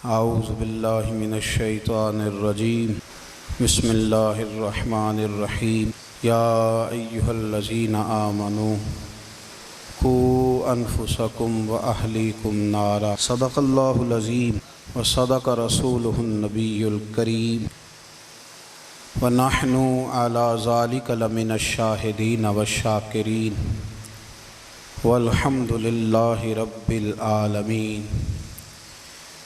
اعوذ باللہ من الشیطان الرجیم بسم اللہ الرحمن الرحیم یا ایہا الذین آمنوا قوا انفسکم واہلیکم نارا صدق اللہ العظیم وصدق رسولہ النبی الکریم ونحن علی ذلک لمن الشاہدین والشاکرین والحمد للہ رب العالمین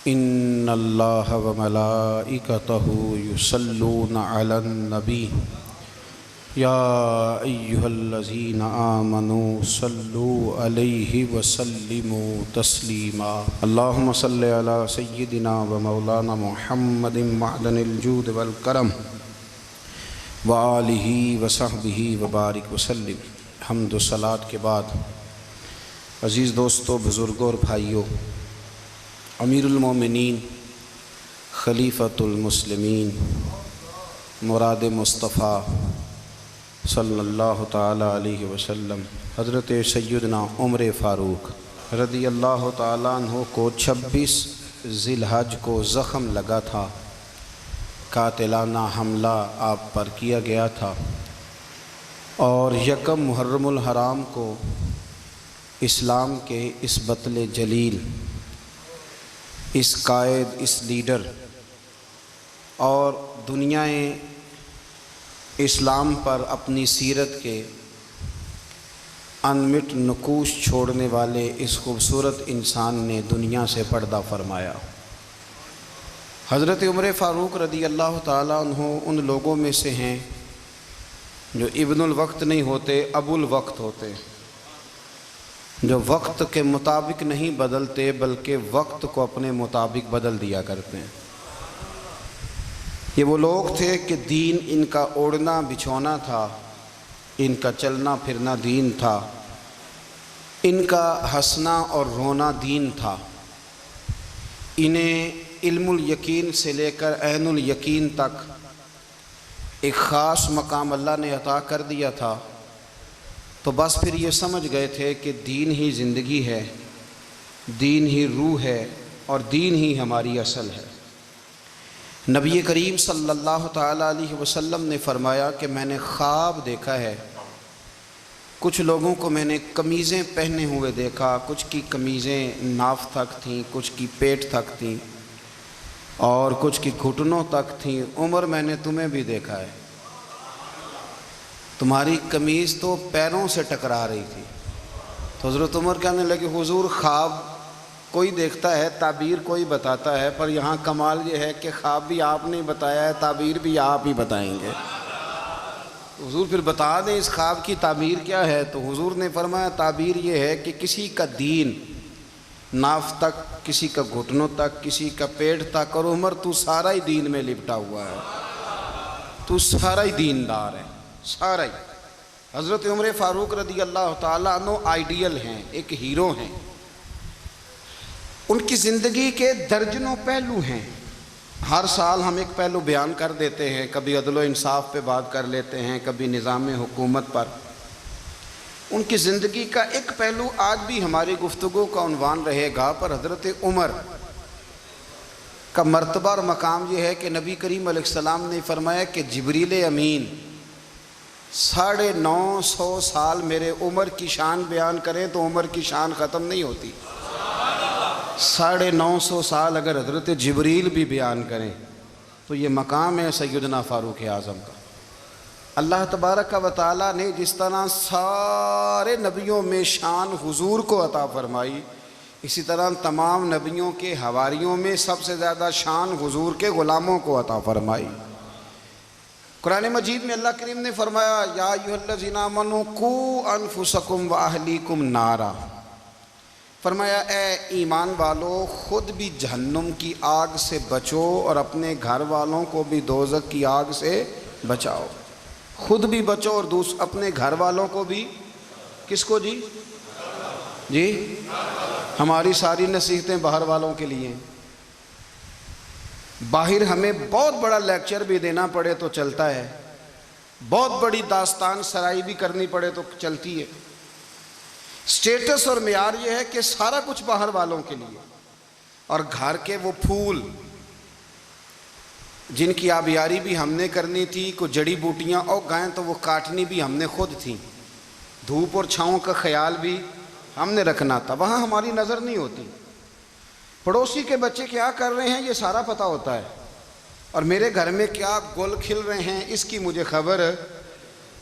ان اللہ وملائکتہ یصلون علی النبی یا ایہا الذین آمنوا صلوا علیہ وسلموا تسلیما اللہم صلی علی سیدنا ومولانا محمد معدن الجود والکرم وآلہ وصحبہ وبارک وسلم۔ حمد و صلاۃ کے بعد عزیز دوستو، بزرگوں اور بھائیوں، امیر المومنین خلیفۃ المسلمین مراد مصطفیٰ صلی اللہ تعالی علیہ وسلم حضرت سیدنا عمر فاروق رضی اللہ تعالیٰ عنہ کو 26 ذی الحج کو زخم لگا تھا، قاتلانہ حملہ آپ پر کیا گیا تھا، اور یکم محرم الحرام کو اسلام کے اس بطل جلیل، اس قائد، اس لیڈر اور دنیائے اسلام پر اپنی سیرت کے انمٹ نقوش چھوڑنے والے اس خوبصورت انسان نے دنیا سے پردہ فرمایا۔ حضرت عمر فاروق رضی اللہ تعالیٰ عنہ ان لوگوں میں سے ہیں جو ابن الوقت نہیں ہوتے، ابو الوقت ہوتے، جو وقت کے مطابق نہیں بدلتے بلکہ وقت کو اپنے مطابق بدل دیا کرتے ہیں۔ یہ وہ لوگ تھے کہ دین ان کا اوڑھنا بچھونا تھا، ان کا چلنا پھرنا دین تھا، ان کا ہنسنا اور رونا دین تھا۔ انہیں علم الیقین سے لے کر عین الیقین تک ایک خاص مقام اللہ نے عطا کر دیا تھا، تو بس پھر یہ سمجھ گئے تھے کہ دین ہی زندگی ہے، دین ہی روح ہے، اور دین ہی ہماری اصل ہے۔ نبی کریم صلی اللہ تعالیٰ علیہ وسلم نے فرمایا کہ میں نے خواب دیکھا ہے، کچھ لوگوں کو میں نے قمیضیں پہنے ہوئے دیکھا، کچھ کی قمیضیں ناف تک تھیں، کچھ کی پیٹ تک تھیں، اور کچھ کی گھٹنوں تک تھیں۔ عمر، میں نے تمہیں بھی دیکھا ہے، تمہاری قمیض تو پیروں سے ٹکرا رہی تھی۔ تو حضرت عمر کہنے لگے، حضور خواب کوئی دیکھتا ہے، تعبیر کوئی بتاتا ہے، پر یہاں کمال یہ ہے کہ خواب بھی آپ نے بتایا ہے، تعبیر بھی آپ ہی بتائیں گے۔ حضور پھر بتا دیں اس خواب کی تعبیر کیا ہے؟ تو حضور نے فرمایا تعبیر یہ ہے کہ کسی کا دین ناف تک، کسی کا گھٹنوں تک، کسی کا پیٹ تک، اور عمر تو سارا ہی دین میں لپٹا ہوا ہے، تو سارا ہی دیندار ہے، سارا ہی۔ حضرت عمر فاروق رضی اللہ تعالیٰ عنہ آئیڈیل ہیں، ایک ہیرو ہیں۔ ان کی زندگی کے درجنوں پہلو ہیں، ہر سال ہم ایک پہلو بیان کر دیتے ہیں، کبھی عدل و انصاف پہ بات کر لیتے ہیں، کبھی نظام حکومت پر۔ ان کی زندگی کا ایک پہلو آج بھی ہماری گفتگو کا عنوان رہے گا، پر حضرت عمر کا مرتبہ اور مقام یہ ہے کہ نبی کریم علیہ السلام نے فرمایا کہ جبریل امین 950 سال میرے عمر کی شان بیان کریں تو عمر کی شان ختم نہیں ہوتی۔ 950 سال اگر حضرت جبریل بھی بیان کریں تو یہ مقام ہے سیدنا فاروق اعظم کا۔ اللہ تبارک و تعالیٰ نے جس طرح سارے نبیوں میں شان حضور کو عطا فرمائی، اسی طرح تمام نبیوں کے حواریوں میں سب سے زیادہ شان حضور کے غلاموں کو عطا فرمائی۔ قرآن مجید میں اللہ کریم نے فرمایا یا ایھا الذین آمنوا قوا انفسکم واہلیکم نارا، فرمایا اے ایمان والو، خود بھی جہنم کی آگ سے بچو اور اپنے گھر والوں کو بھی دوزخ کی آگ سے بچاؤ۔ خود بھی بچو اور اپنے گھر والوں کو بھی، کس کو جی؟ ہماری ساری نصیحتیں باہر والوں کے لیے۔ باہر ہمیں بہت بڑا لیکچر بھی دینا پڑے تو چلتا ہے، بہت بڑی داستان سرائی بھی کرنی پڑے تو چلتی ہے۔ سٹیٹس اور معیار یہ ہے کہ سارا کچھ باہر والوں کے لیے، اور گھر کے وہ پھول جن کی آبیاری بھی ہم نے کرنی تھی، کوئی جڑی بوٹیاں اور گائیں تو وہ کاٹنی بھی ہم نے خود تھیں، دھوپ اور چھاؤں کا خیال بھی ہم نے رکھنا تھا، وہاں ہماری نظر نہیں ہوتی۔ پڑوسی کے بچے کیا کر رہے ہیں یہ سارا پتہ ہوتا ہے، اور میرے گھر میں کیا گل کھل رہے ہیں اس کی مجھے خبر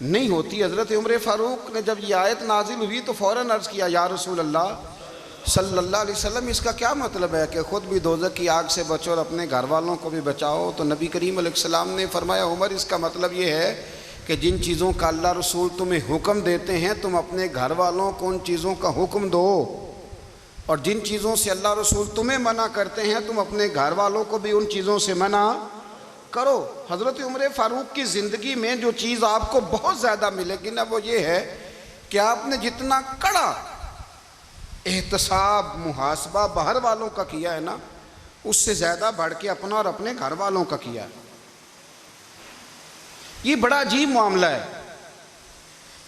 نہیں ہوتی۔ حضرت عمر فاروق نے جب یہ آیت نازل ہوئی تو فوراً عرض کیا، یا رسول اللہ صلی اللہ علیہ وسلم، اس کا کیا مطلب ہے کہ خود بھی دوزخ کی آگ سے بچو اور اپنے گھر والوں کو بھی بچاؤ؟ تو نبی کریم علیہ السلام نے فرمایا، عمر اس کا مطلب یہ ہے کہ جن چیزوں کا اللہ رسول تمہیں حکم دیتے ہیں تم اپنے گھر والوں کو ان چیزوں کا حکم دو، اور جن چیزوں سے اللہ رسول تمہیں منع کرتے ہیں تم اپنے گھر والوں کو بھی ان چیزوں سے منع کرو۔ حضرت عمر فاروق کی زندگی میں جو چیز آپ کو بہت زیادہ ملے گی نا وہ یہ ہے کہ آپ نے جتنا کڑا احتساب محاسبہ باہر والوں کا کیا ہے نا، اس سے زیادہ بڑھ کے اپنا اور اپنے گھر والوں کا کیا ہے۔ یہ بڑا عجیب معاملہ ہے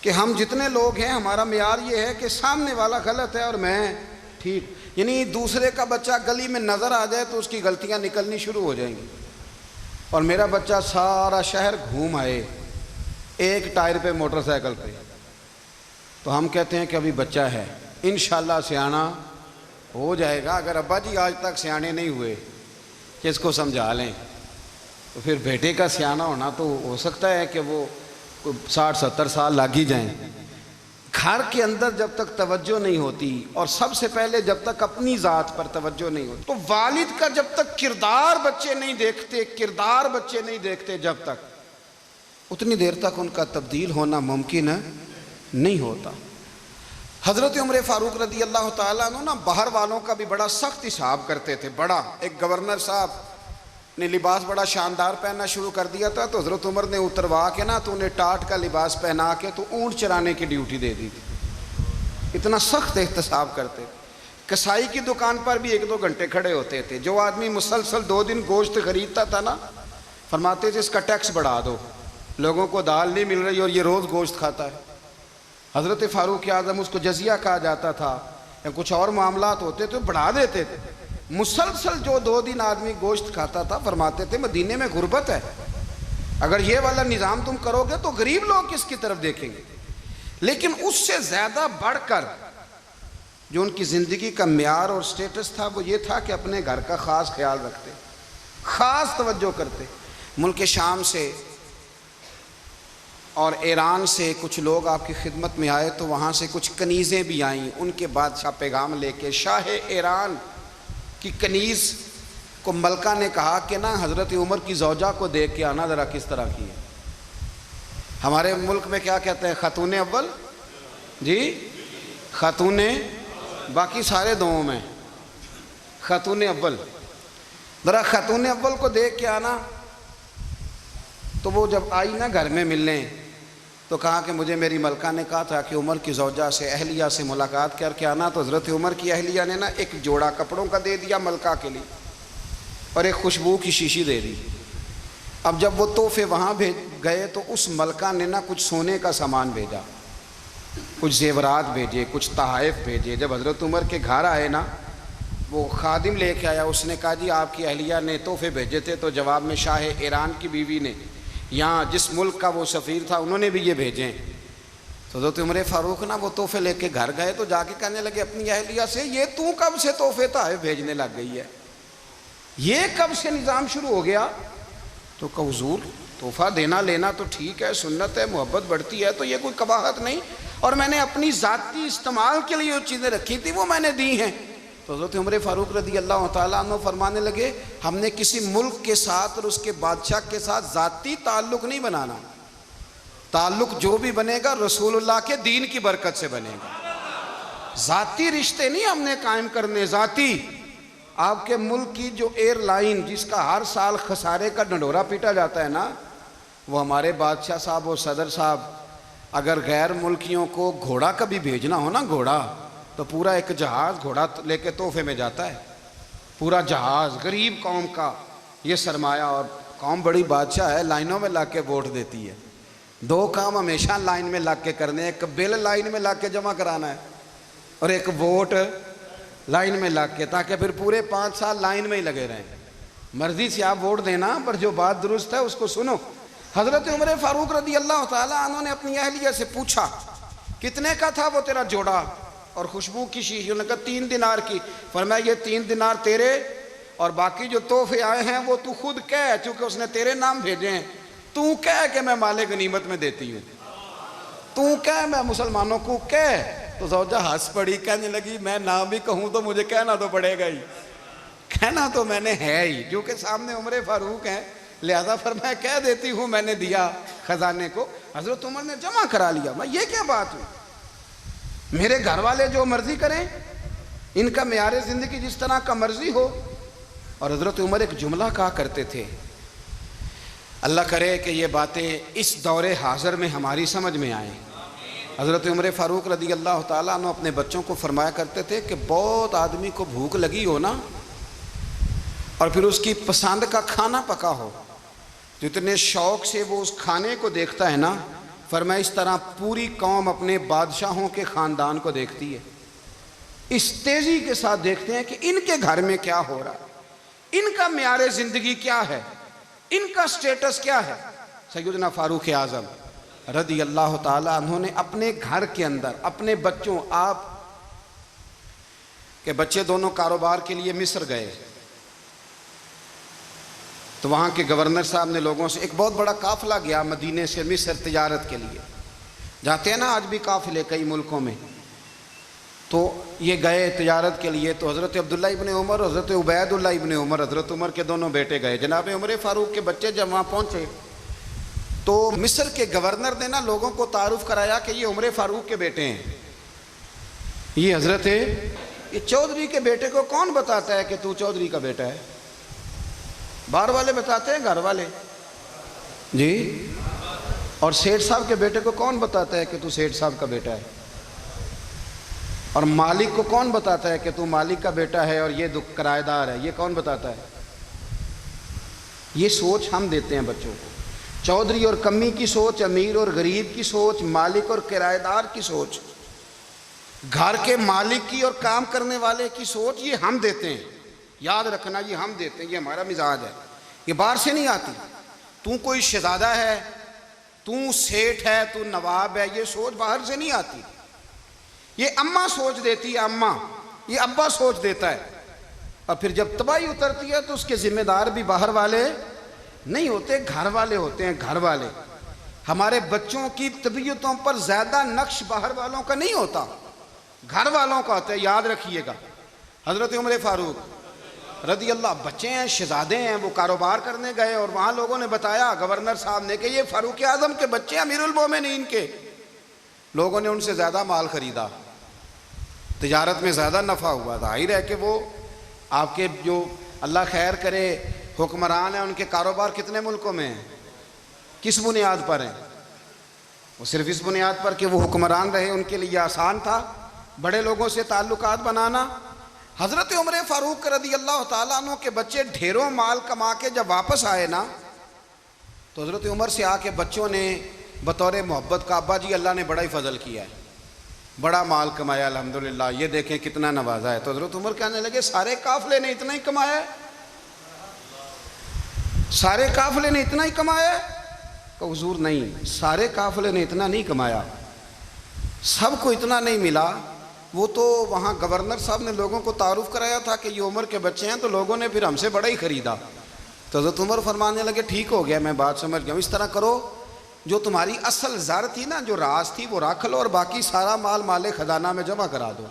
کہ ہم جتنے لوگ ہیں ہمارا معیار یہ ہے کہ سامنے والا غلط ہے اور میں ٹھیک، یعنی دوسرے کا بچہ گلی میں نظر آ جائے تو اس کی غلطیاں نکلنی شروع ہو جائیں گی، اور میرا بچہ سارا شہر گھوم آئے ایک ٹائر پہ موٹر سائیکل پہ، تو ہم کہتے ہیں کہ ابھی بچہ ہے، انشاءاللہ سیانا ہو جائے گا۔ اگر ابا جی آج تک سیانے نہیں ہوئے کہ اس کو سمجھا لیں، تو پھر بیٹے کا سیانا ہونا تو ہو سکتا ہے کہ وہ 60-70 سال لگ ہی جائیں۔ گھر کے اندر جب تک توجہ نہیں ہوتی، اور سب سے پہلے جب تک اپنی ذات پر توجہ نہیں ہوتی، تو والد کا جب تک کردار بچے نہیں دیکھتے جب تک، اتنی دیر تک ان کا تبدیل ہونا ممکن نہیں ہوتا۔ حضرت عمر فاروق رضی اللہ تعالیٰ عنہ نا باہر والوں کا بھی بڑا سخت حساب کرتے تھے۔ بڑا ایک گورنر صاحب نے لباس بڑا شاندار پہننا شروع کر دیا تھا، تو حضرت عمر نے اتروا کے نا تو انہیں ٹاٹ کا لباس پہنا کے تو اونٹ چرانے کی ڈیوٹی دے دی تھی۔ اتنا سخت احتساب کرتے تھے۔ کسائی کی دکان پر بھی 1-2 گھنٹے کھڑے ہوتے تھے۔ جو آدمی مسلسل 2 دن گوشت خریدتا تھا نا، فرماتے تھے اس کا ٹیکس بڑھا دو، لوگوں کو دال نہیں مل رہی اور یہ روز گوشت کھاتا ہے۔ حضرت فاروق اعظم، اس کو جزیہ کہا جاتا تھا، یا کچھ اور معاملات ہوتے تو بڑھا دیتے تھے۔ مسلسل جو 2 دن آدمی گوشت کھاتا تھا، فرماتے تھے مدینے میں غربت ہے، اگر یہ والا نظام تم کرو گے تو غریب لوگ کس کی طرف دیکھیں گے۔ لیکن اس سے زیادہ بڑھ کر جو ان کی زندگی کا معیار اور سٹیٹس تھا وہ یہ تھا کہ اپنے گھر کا خاص خیال رکھتے، خاص توجہ کرتے۔ ملک شام سے اور ایران سے کچھ لوگ آپ کی خدمت میں آئے، تو وہاں سے کچھ کنیزیں بھی آئیں، ان کے بادشاہ پیغام لے کے۔ شاہ ایران کی کنیز کو ملکہ نے کہا کہ نا حضرت عمر کی زوجہ کو دیکھ کے آنا ذرا کس طرح کی ہے۔ ہمارے ملک میں کیا کہتے ہیں، خاتون اول، جی خاتون، باقی سارے دوؤں میں خاتون اول، ذرا خاتون اول کو دیکھ کے آنا۔ تو وہ جب آئی نا گھر میں ملنے، تو کہا کہ مجھے میری ملکہ نے کہا تھا کہ عمر کی زوجہ سے، اہلیہ سے ملاقات کر کے آنا۔ تو حضرت عمر کی اہلیہ نے نا ایک جوڑا کپڑوں کا دے دیا ملکہ کے لیے، اور ایک خوشبو کی شیشی دے دی۔ اب جب وہ تحفے وہاں بھیج گئے تو اس ملکہ نے نا کچھ سونے کا سامان بھیجا، کچھ زیورات بھیجے، کچھ تحائف بھیجے۔ جب حضرت عمر کے گھر آئے نا، وہ خادم لے کے آیا، اس نے کہا جی آپ کی اہلیہ نے تحفے بھیجے تھے، تو جواب میں شاہ ایران کی بیوی نے، یہاں جس ملک کا وہ سفیر تھا، انہوں نے بھی یہ بھیجیں۔ تو حضرت عمر فاروق نا وہ تحفے لے کے گھر گئے، تو جا کے کہنے لگے اپنی اہلیہ سے، یہ تو کب سے تحفے تحائف بھیجنے لگ گئی ہے، یہ کب سے نظام شروع ہو گیا؟ تو کہ حضور تحفہ دینا لینا تو ٹھیک ہے، سنت ہے، محبت بڑھتی ہے، تو یہ کوئی قباحت نہیں، اور میں نے اپنی ذاتی استعمال کے لیے جو چیزیں رکھی تھی وہ میں نے دی ہیں۔ تو حضرت عمر فاروق رضی اللہ تعالیٰ عنہ فرمانے لگے، ہم نے کسی ملک کے ساتھ اور اس کے بادشاہ کے ساتھ ذاتی تعلق نہیں بنانا، تعلق جو بھی بنے گا رسول اللہ کے دین کی برکت سے بنے گا۔ ذاتی رشتے نہیں ہم نے قائم کرنے، ذاتی۔ آپ کے ملک کی جو ایئر لائن جس کا ہر سال خسارے کا ڈنڈورا پیٹا جاتا ہے نا، وہ ہمارے بادشاہ صاحب اور صدر صاحب اگر غیر ملکیوں کو گھوڑا کبھی بھیجنا ہو نا، گھوڑا، تو پورا ایک جہاز گھوڑا لے کے تحفے میں جاتا ہے، پورا جہاز غریب قوم کا یہ سرمایہ، اور قوم بڑی بادشاہ ہے، لائنوں میں لگ کے ووٹ دیتی ہے۔ 2 کام ہمیشہ لائن میں لگ کے کرنے، ایک بل لائن میں لگ کے جمع کرانا ہے، اور ایک ووٹ لائن میں لگ کے، تاکہ پھر پورے 5 سال لائن میں ہی لگے رہیں۔ مرضی سے آپ ووٹ دینا، پر جو بات درست ہے اس کو سنو۔ حضرت عمر فاروق رضی اللہ تعالیٰ عنہ نے اپنی اہلیہ سے پوچھا کتنے کا تھا وہ تیرا جوڑا اور خوشبو کی شیشی؟ انہوں نے کہا 3 دینار کی۔ فرمایا یہ 3 دینار تیرے اور باقی جو تحفے آئے ہیں وہ تو خود کہہ، چونکہ اس نے تیرے نام بھیجے ہیں، تو کہہ کہ میں مال غنیمت میں دیتی ہوں، تو کہہ میں مسلمانوں کو کہہ۔ تو زوجہ ہنس پڑی، کہنے لگی میں نہ بھی کہوں تو مجھے کہنا تو پڑے گا ہی، کہنا تو میں نے ہے ہی، کیونکہ سامنے عمر فاروق ہیں، لہذا فرمایا کہہ دیتی ہوں میں نے دیا خزانے کو۔ حضرت عمر نے جمع کرا لیا۔ میں یہ کیا بات ہوئی؟ میرے گھر والے جو مرضی کریں، ان کا معیار زندگی جس طرح کا مرضی ہو۔ اور حضرت عمر ایک جملہ کہا کرتے تھے، اللہ کرے کہ یہ باتیں اس دور حاضر میں ہماری سمجھ میں آئیں۔ حضرت عمر فاروق رضی اللہ تعالیٰ عنہ اپنے بچوں کو فرمایا کرتے تھے کہ بہت آدمی کو بھوک لگی ہو نا، اور پھر اس کی پسند کا کھانا پکا ہو، جتنے شوق سے وہ اس کھانے کو دیکھتا ہے نا، فرمایا اس طرح پوری قوم اپنے بادشاہوں کے خاندان کو دیکھتی ہے، اس تیزی کے ساتھ دیکھتے ہیں کہ ان کے گھر میں کیا ہو رہا ہے، ان کا معیار زندگی کیا ہے، ان کا سٹیٹس کیا ہے۔ سیدنا فاروق اعظم رضی اللہ تعالیٰ عنہ نے اپنے گھر کے اندر اپنے بچوں، آپ کے بچے دونوں کاروبار کے لیے مصر گئے، تو وہاں کے گورنر صاحب نے لوگوں سے، ایک بہت بڑا قافلہ گیا مدینے سے مصر تجارت کے لیے، جاتے ہیں نا آج بھی قافلے کئی ملکوں میں، تو یہ گئے تجارت کے لیے۔ تو حضرت عبداللہ ابن عمر، حضرت عبید اللہ ابن عمر، حضرت عمر کے دونوں بیٹے گئے۔ جناب عمر فاروق کے بچے جب وہاں پہنچے تو مصر کے گورنر نے نا لوگوں کو تعارف کرایا کہ یہ عمر فاروق کے بیٹے ہیں، یہ حضرت یہ چودھری کے بیٹے کو کون بتاتا ہے کہ تو چودھری کا بیٹا ہے؟ باہر والے بتاتے ہیں، گھر والے جی؟ اور سیٹھ صاحب کے بیٹے کو کون بتاتا ہے کہ تو سیٹھ صاحب کا بیٹا ہے؟ اور مالک کو کون بتاتا ہے کہ تو مالک کا بیٹا ہے اور یہ کرایہ دار ہے؟ یہ کون بتاتا ہے؟ یہ سوچ ہم دیتے ہیں بچوں کو، چودھری اور کمی کی سوچ، امیر اور غریب کی سوچ، مالک اور کرایہ دار کی سوچ، گھر کے مالک کی اور کام کرنے والے کی سوچ، یہ ہم دیتے ہیں۔ یاد رکھنا، یہ ہم دیتے ہیں، یہ ہمارا مزاج ہے، یہ باہر سے نہیں آتی۔ تو کوئی شہزادہ ہے، تو سیٹھ ہے، تو نواب ہے، یہ سوچ باہر سے نہیں آتی، یہ اماں سوچ دیتی ہے، اماں، یہ ابا سوچ دیتا ہے۔ اور پھر جب تباہی اترتی ہے تو اس کے ذمہ دار بھی باہر والے نہیں ہوتے، گھر والے ہوتے ہیں، گھر والے۔ ہمارے بچوں کی طبیعتوں پر زیادہ نقش باہر والوں کا نہیں ہوتا، گھر والوں کا ہوتا ہے، یاد رکھیے گا۔ حضرت عمر فاروق رضی اللہ، بچے ہیں، شہزادے ہیں، وہ کاروبار کرنے گئے اور وہاں لوگوں نے بتایا گورنر صاحب نے کہ یہ فاروق اعظم کے بچے امیر المومنین کے۔ لوگوں نے ان سے زیادہ مال خریدا، تجارت میں زیادہ نفع ہوا، ظاہر ہے کہ وہ آپ کے جو اللہ خیر کرے حکمران ہیں، ان کے کاروبار کتنے ملکوں میں ہیں، کس بنیاد پر ہیں؟ وہ صرف اس بنیاد پر کہ وہ حکمران رہے، ان کے لیے آسان تھا بڑے لوگوں سے تعلقات بنانا۔ حضرت عمر فاروق رضی اللہ تعالیٰ عنہ کے بچے ڈھیروں مال کما کے جب واپس آئے نا، تو حضرت عمر سے آ کے بچوں نے بطور محبت کا، ابا جی اللہ نے بڑا ہی فضل کیا ہے، بڑا مال کمایا الحمدللہ، یہ دیکھیں کتنا نوازا ہے۔ تو حضرت عمر کہنے لگے سارے قافلے نے اتنا ہی کمایا ہے؟ سارے قافلے نے اتنا ہی کمایا ہے؟ کہ حضور نہیں، سارے قافلے نے اتنا نہیں کمایا، سب کو اتنا نہیں ملا۔ وہ تو وہاں گورنر صاحب نے لوگوں کو تعارف کرایا تھا کہ یہ عمر کے بچے ہیں، تو لوگوں نے پھر ہم سے بڑا ہی خریدا۔ تو حضرت عمر فرمانے لگے ٹھیک ہو گیا، میں بات سمجھ گیا ہوں، اس طرح کرو جو تمہاری اصل زر تھی نا، جو راز تھی وہ رکھ لو، اور باقی سارا مال خزانہ میں جمع کرا دو،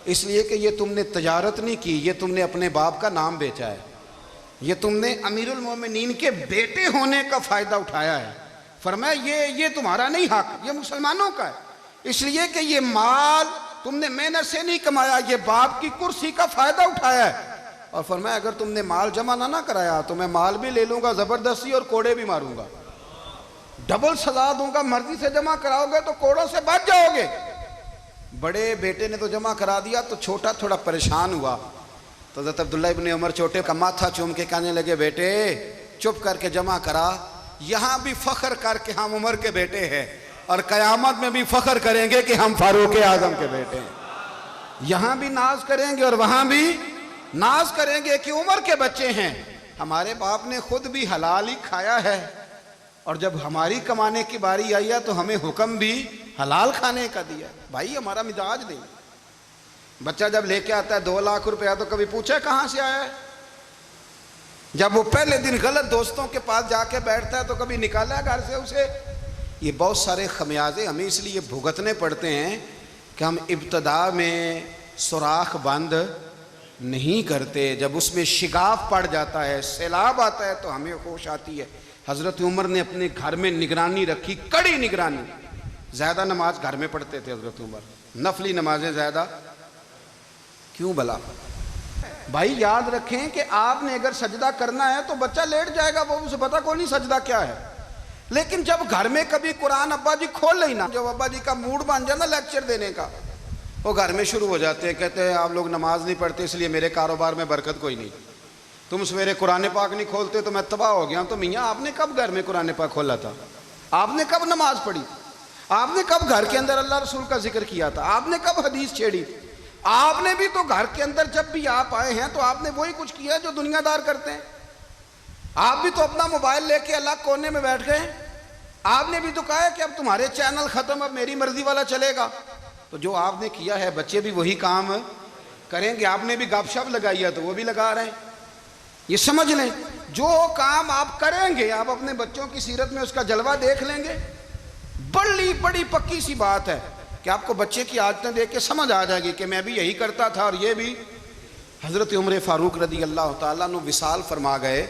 اس لیے کہ یہ تم نے تجارت نہیں کی، یہ تم نے اپنے باپ کا نام بیچا ہے، یہ تم نے امیر المومنین کے بیٹے ہونے کا فائدہ اٹھایا ہے۔ فرمایا یہ تمہارا نہیں حق، یہ مسلمانوں کا ہے، اس لیے کہ یہ مال تم نے محنت سے نہیں کمایا، یہ باپ کی کرسی کا فائدہ اٹھایا ہے۔ اور فرمایا اگر تم نے مال جمع نہ کرایا تو میں مال بھی لے لوں گا زبردستی اور کوڑے بھی ماروں گا، ڈبل سزا دوں گا، مرضی سے جمع کراؤ گے تو کوڑوں سے بچ جاؤ گے۔ بڑے بیٹے نے تو جمع کرا دیا، تو چھوٹا تھوڑا پریشان ہوا، تو حضرت عبداللہ ابن عمر چھوٹے کا ماتھا چوم کے کہنے لگے بیٹے چپ کر کے جمع کرا، یہاں بھی فخر کر کے ہم عمر کے بیٹے ہیں، اور قیامت میں بھی فخر کریں گے کہ ہم فاروق اعظم کے بیٹے ہیں۔ یہاں بھی ناز کریں گے اور وہاں بھی ناز کریں گے کہ عمر کے بچے ہیں، ہمارے باپ نے خود بھی حلال ہی کھایا ہے، اور جب ہماری کمانے کی باری آئی ہے تو ہمیں حکم بھی حلال کھانے کا دیا۔ بھائی ہمارا مزاج نہیں۔ بچہ جب لے کے آتا ہے 2 لاکھ روپیہ تو کبھی پوچھا کہاں سے آیا ہے؟ جب وہ پہلے دن غلط دوستوں کے پاس جا کے بیٹھتا ہے تو کبھی نکالا ہے گھر سے اسے؟ یہ بہت سارے خمیازے ہمیں اس لیے بھگتنے پڑتے ہیں کہ ہم ابتدا میں سوراخ بند نہیں کرتے، جب اس میں شگاف پڑ جاتا ہے، سیلاب آتا ہے تو ہمیں ہوش آتی ہے۔ حضرت عمر نے اپنے گھر میں نگرانی رکھی، کڑی نگرانی۔ زیادہ نماز گھر میں پڑھتے تھے حضرت عمر، نفلی نمازیں زیادہ کیوں بلا؟ بھائی یاد رکھیں کہ آپ نے اگر سجدہ کرنا ہے تو بچہ لیٹ جائے گا، وہ اسے پتا کوئی نہیں سجدہ کیا ہے، لیکن جب گھر میں کبھی قرآن ابا جی کھول لیں نا، جب ابا جی کا موڈ بن جائے نا لیکچر دینے کا، وہ گھر میں شروع ہو جاتے ہیں، کہتے ہیں آپ لوگ نماز نہیں پڑھتے اس لیے میرے کاروبار میں برکت کوئی نہیں، تم سویرے قرآن پاک نہیں کھولتے تو میں تباہ ہو گیا ہوں۔ تو میاں آپ نے کب گھر میں قرآن پاک کھولا تھا؟ آپ نے کب نماز پڑھی؟ آپ نے کب گھر کے اندر اللہ رسول کا ذکر کیا تھا؟ آپ نے کب حدیث چھیڑی؟ آپ نے بھی تو گھر کے اندر جب بھی آپ آئے ہیں تو آپ نے وہی کچھ کیا جو دنیا دار کرتے ہیں۔ آپ بھی تو اپنا موبائل لے کے الگ کونے میں بیٹھ گئے، آپ نے بھی تو کہا ہے کہ اب تمہارے چینل ختم، اب میری مرضی والا چلے گا۔ تو جو آپ نے کیا ہے بچے بھی وہی کام کریں گے۔ آپ نے بھی گپ شپ لگائی ہے تو وہ بھی لگا رہے ہیں۔ یہ سمجھ لیں جو کام آپ کریں گے آپ اپنے بچوں کی سیرت میں اس کا جلوہ دیکھ لیں گے۔ بڑی پکی سی بات ہے کہ آپ کو بچے کی عادتیں دیکھ کے سمجھ آ جائے گی کہ میں بھی یہی کرتا تھا اور یہ بھی۔ حضرت عمر فاروق رضی اللہ تعالیٰ عنہ وصال فرما گئے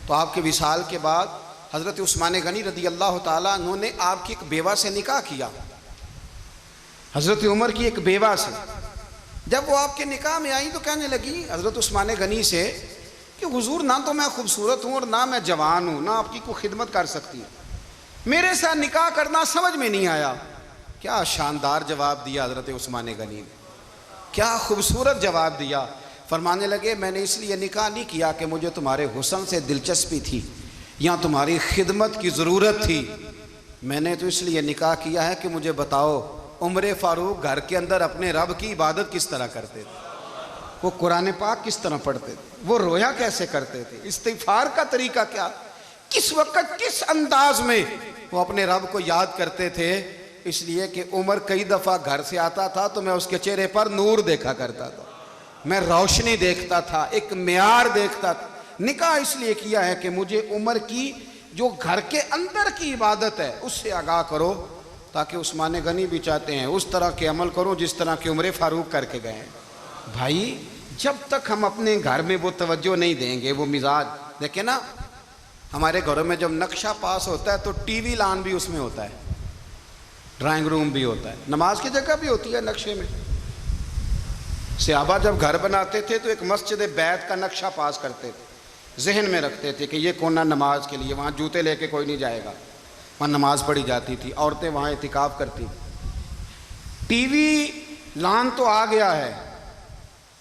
تو آپ کے وصال کے بعد حضرت عثمان غنی رضی اللہ تعالیٰ عنہ نے آپ کی ایک بیوہ سے نکاح کیا، حضرت عمر کی ایک بیوہ سے۔ جب وہ آپ کے نکاح میں آئی تو کہنے لگی حضرت عثمان غنی سے کہ حضور نہ تو میں خوبصورت ہوں اور نہ میں جوان ہوں، نہ آپ کی کوئی خدمت کر سکتی ہوں، میرے ساتھ نکاح کرنا سمجھ میں نہیں آیا۔ کیا شاندار جواب دیا حضرت عثمان غنی نے، کیا خوبصورت جواب دیا۔ فرمانے لگے میں نے اس لیے نکاح نہیں کیا کہ مجھے تمہارے حسن سے دلچسپی تھی یا تمہاری خدمت کی ضرورت تھی، میں نے تو اس لیے نکاح کیا ہے کہ مجھے بتاؤ عمر فاروق گھر کے اندر اپنے رب کی عبادت کس طرح کرتے تھے، وہ قرآن پاک کس طرح پڑھتے تھے، وہ رویا کیسے کرتے تھے، استغفار کا طریقہ کیا، کس وقت کس انداز میں وہ اپنے رب کو یاد کرتے تھے۔ اس لیے کہ عمر کئی دفعہ گھر سے آتا تھا تو میں اس کے چہرے پر نور دیکھا کرتا تھا، میں روشنی دیکھتا تھا، ایک معیار دیکھتا تھا۔ نکاح اس لیے کیا ہے کہ مجھے عمر کی جو گھر کے اندر کی عبادت ہے اس سے آگاہ کرو، تاکہ عثمان غنی بھی چاہتے ہیں اس طرح کے عمل کرو جس طرح کہ عمر فاروق کر کے گئے ہیں۔ بھائی جب تک ہم اپنے گھر میں وہ توجہ نہیں دیں گے، وہ مزاج دیکھیں نا، ہمارے گھروں میں جب نقشہ پاس ہوتا ہے تو ٹی وی لان بھی اس میں ہوتا ہے، ڈرائنگ روم بھی ہوتا ہے، نماز کی جگہ بھی ہوتی ہے نقشے میں۔ صحابہ جب گھر بناتے تھے تو ایک مسجد بیت کا نقشہ پاس کرتے تھے، ذہن میں رکھتے تھے کہ یہ کونا نماز کے لیے، وہاں جوتے لے کے کوئی نہیں جائے گا، وہاں نماز پڑھی جاتی تھی، عورتیں وہاں اعتکاف کرتی تھیں۔ ٹی وی لان تو آ گیا ہے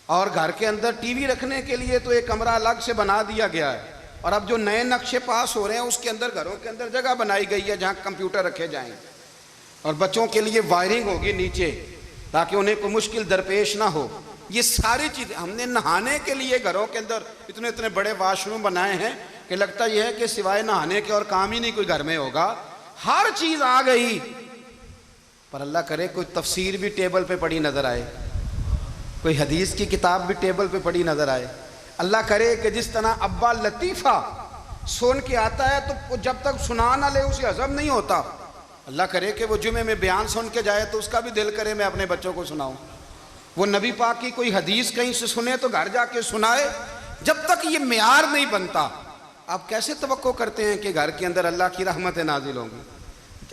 اور گھر کے اندر ٹی وی رکھنے کے لیے تو ایک کمرہ الگ سے بنا دیا گیا ہے، اور اب جو نئے نقشے پاس ہو رہے ہیں اس کے اندر گھروں کے اندر جگہ بنائی گئی ہے جہاں کمپیوٹر رکھے جائیں، اور بچوں کے لیے وائرنگ ہوگی نیچے تاکہ انہیں کوئی مشکل درپیش نہ ہو۔ یہ ساری چیزیں ہم نے نہانے کے لیے گھروں کے اندر اتنے بڑے واش روم بنائے ہیں کہ لگتا یہ ہے کہ سوائے نہانے کے اور کام ہی نہیں کوئی گھر میں ہوگا، ہر چیز آ گئی، پر اللہ کرے کوئی تفسیر بھی ٹیبل پہ پڑی نظر آئے، کوئی حدیث کی کتاب بھی ٹیبل پہ پڑی نظر آئے۔ اللہ کرے کہ جس طرح ابا لطیفہ سن کے آتا ہے تو جب تک سنا نہ لے اسے ہضم نہیں ہوتا، اللہ کرے کہ وہ جمعے میں بیان سن کے جائے تو اس کا بھی دل کرے میں اپنے بچوں کو سناؤں، وہ نبی پاک کی کوئی حدیث کہیں سے سنے تو گھر جا کے سنائے۔ جب تک یہ معیار نہیں بنتا آپ کیسے توقع کرتے ہیں کہ گھر کے اندر اللہ کی رحمتیں نازل ہوں گی؟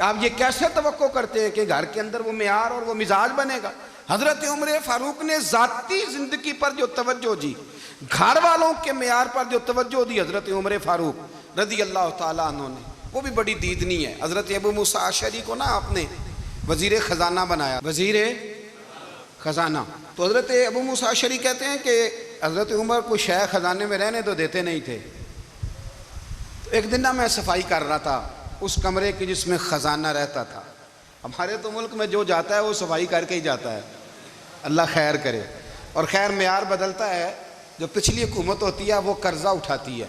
آپ یہ کیسے توقع کرتے ہیں کہ گھر کے اندر وہ معیار اور وہ مزاج بنے گا؟ حضرت عمر فاروق نے ذاتی زندگی پر جو توجہ دی، گھر والوں کے معیار پر جو توجہ دی حضرت عمر فاروق رضی اللہ تعالیٰ عنہ نے، وہ بھی بڑی دیدنی ہے۔ حضرت ابو موسیٰ اشعری کو نا آپ نے وزیر خزانہ بنایا، وزیر خزانہ، تو حضرت ابو موسیٰ اشعری کہتے ہیں کہ حضرت عمر کو شے خزانے میں رہنے تو دیتے نہیں تھے۔ ایک دن میں صفائی کر رہا تھا اس کمرے کی جس میں خزانہ رہتا تھا۔ ہمارے تو ملک میں جو جاتا ہے وہ صفائی کر کے ہی جاتا ہے، اللہ خیر کرے. اور خیر معیار بدلتا ہے. جو پچھلی حکومت ہوتی ہے وہ قرضہ اٹھاتی ہے,